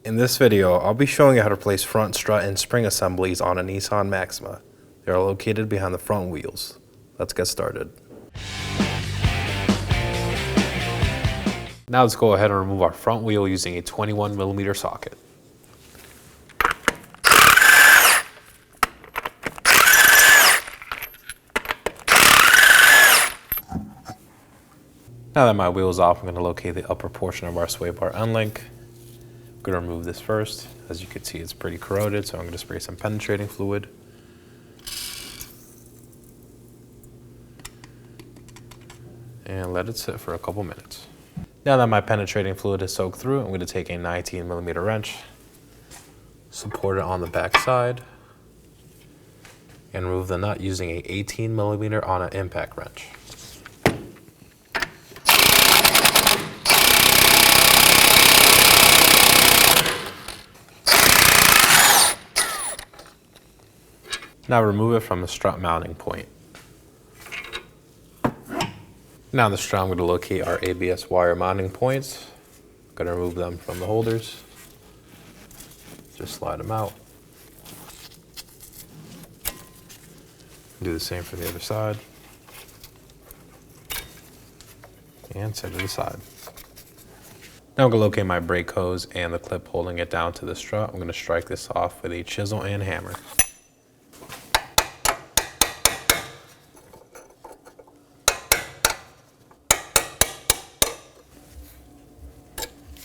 In this video, I'll be showing you how to place front strut and spring assemblies on a Nissan Maxima. They are located behind the front wheels. Let's get started. Now let's go ahead and remove our front wheel using a 21mm socket. Now that my wheel is off, I'm going to locate the upper portion of our sway bar end link. I'm going to remove this first. As you can see, it's pretty corroded, so I'm going to spray some penetrating fluid. And let it sit for a couple minutes. Now that my penetrating fluid is soaked through, I'm going to take a 19mm wrench, support it on the back side, and remove the nut using a 18mm on an impact wrench. Now remove it from the strut mounting point. Now in the strut, I'm going to locate our ABS wire mounting points. I'm going to remove them from the holders. Just slide them out. Do the same for the other side. And set it aside. Now I'm going to locate my brake hose and the clip holding it down to the strut. I'm going to strike this off with a chisel and hammer.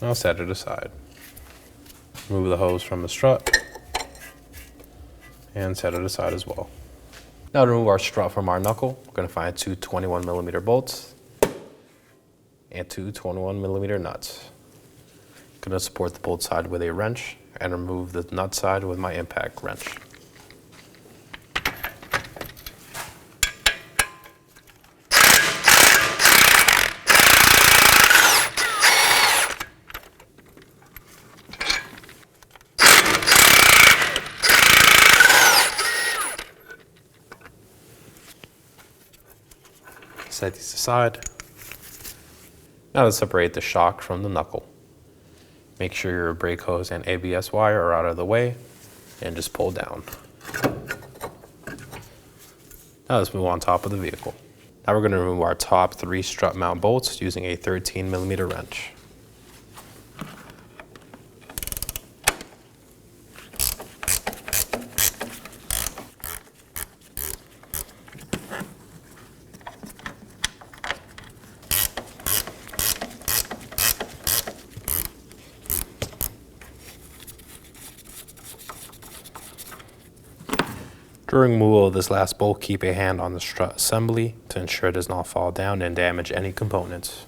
I'll set it aside. Remove the hose from the strut and set it aside as well. Now to remove our strut from our knuckle, we're going to find two 21mm bolts and two 21mm nuts. I'm going to support the bolt side with a wrench and remove the nut side with my impact wrench. Set these aside. Now let's separate the shock from the knuckle. Make sure your brake hose and ABS wire are out of the way and just pull down. Now let's move on top of the vehicle. Now we're going to remove our top three strut mount bolts using a 13mm wrench. During removal of this last bolt, keep a hand on the strut assembly to ensure it does not fall down and damage any components.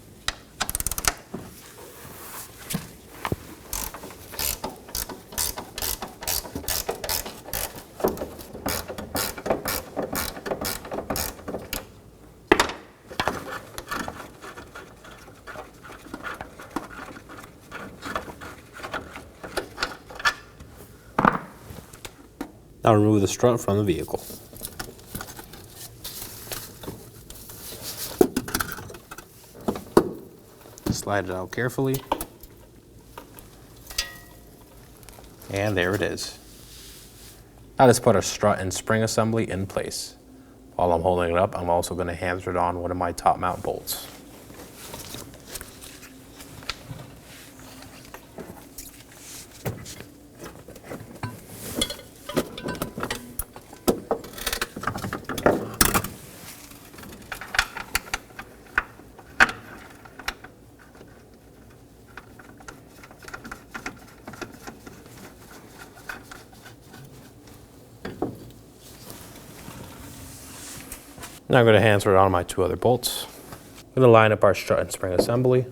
Now remove the strut from the vehicle. Slide it out carefully. And there it is. Now let's put our strut and spring assembly in place. While I'm holding it up, I'm also going to hammer it on one of my top mount bolts. Now I'm going to hammer it on my two other bolts. I'm going to line up our strut and spring assembly.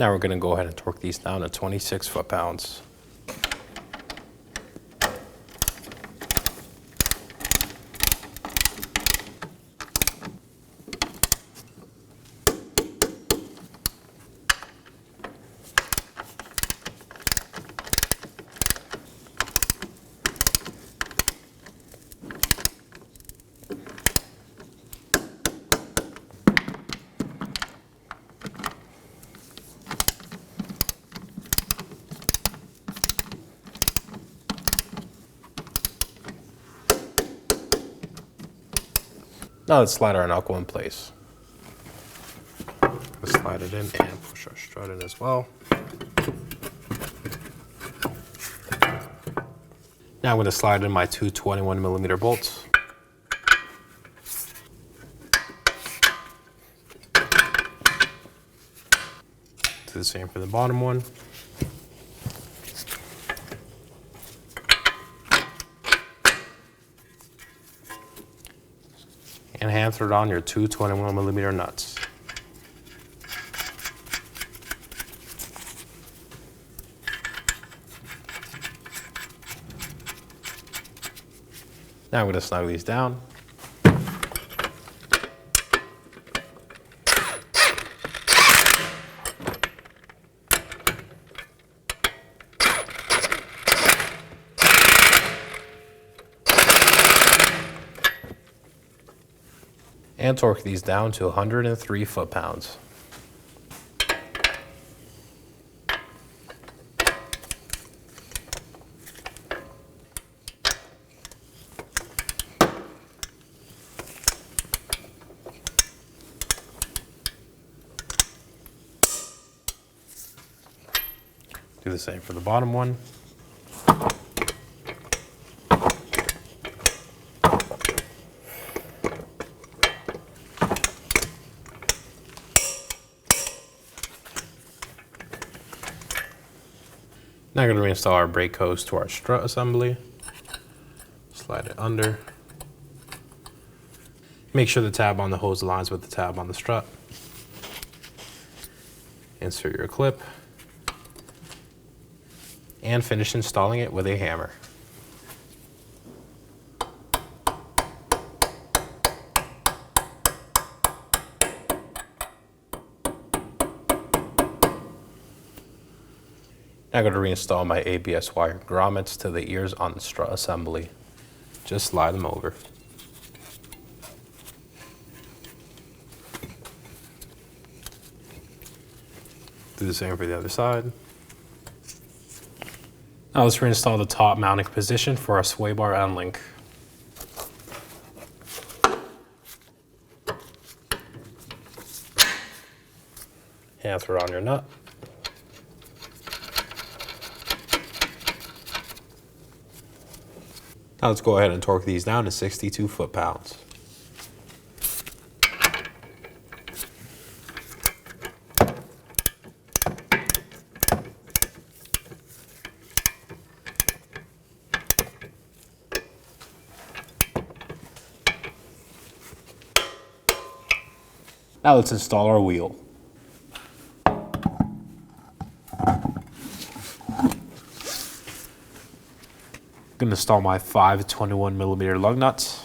Now we're going to go ahead and torque these down to 26 foot-pounds. Now let's slide our knuckle in place. Let's slide it in and push our strut in as well. Now I'm going to slide in my two 21mm bolts. Do the same for the bottom one. And hand thread on your two 21mm nuts. Now I'm going to snug these down. And torque these down to 103 foot-pounds. Do the same for the bottom one. Now I'm going to reinstall our brake hose to our strut assembly. Slide it under. Make sure the tab on the hose aligns with the tab on the strut. Insert your clip. And finish installing it with a hammer. Now I'm going to reinstall my ABS wire grommets to the ears on the strut assembly. Just slide them over. Do the same for the other side. Now let's reinstall the top mounting position for our sway bar end link. Hand thread on your nut. Now let's go ahead and torque these down to 62 foot-pounds. Now let's install our wheel. I'm going to install my 5 21mm lug nuts.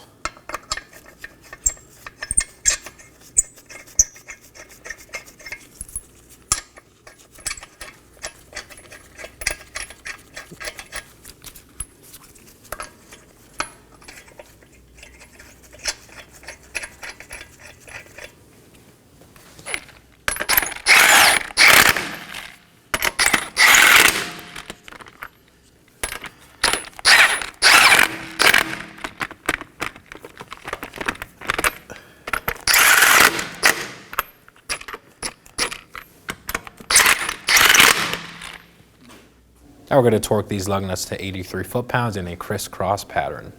Now we're going to torque these lug nuts to 83 foot-pounds in a crisscross pattern.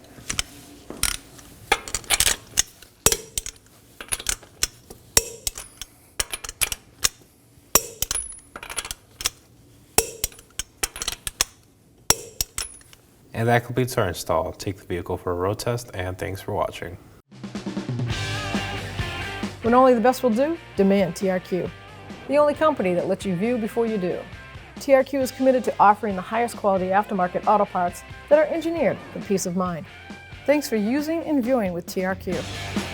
And that completes our install. Take the vehicle for a road test, and thanks for watching. When only the best will do, demand TRQ. The only company that lets you view before you do. TRQ is committed to offering the highest quality aftermarket auto parts that are engineered for peace of mind. Thanks for using and viewing with TRQ.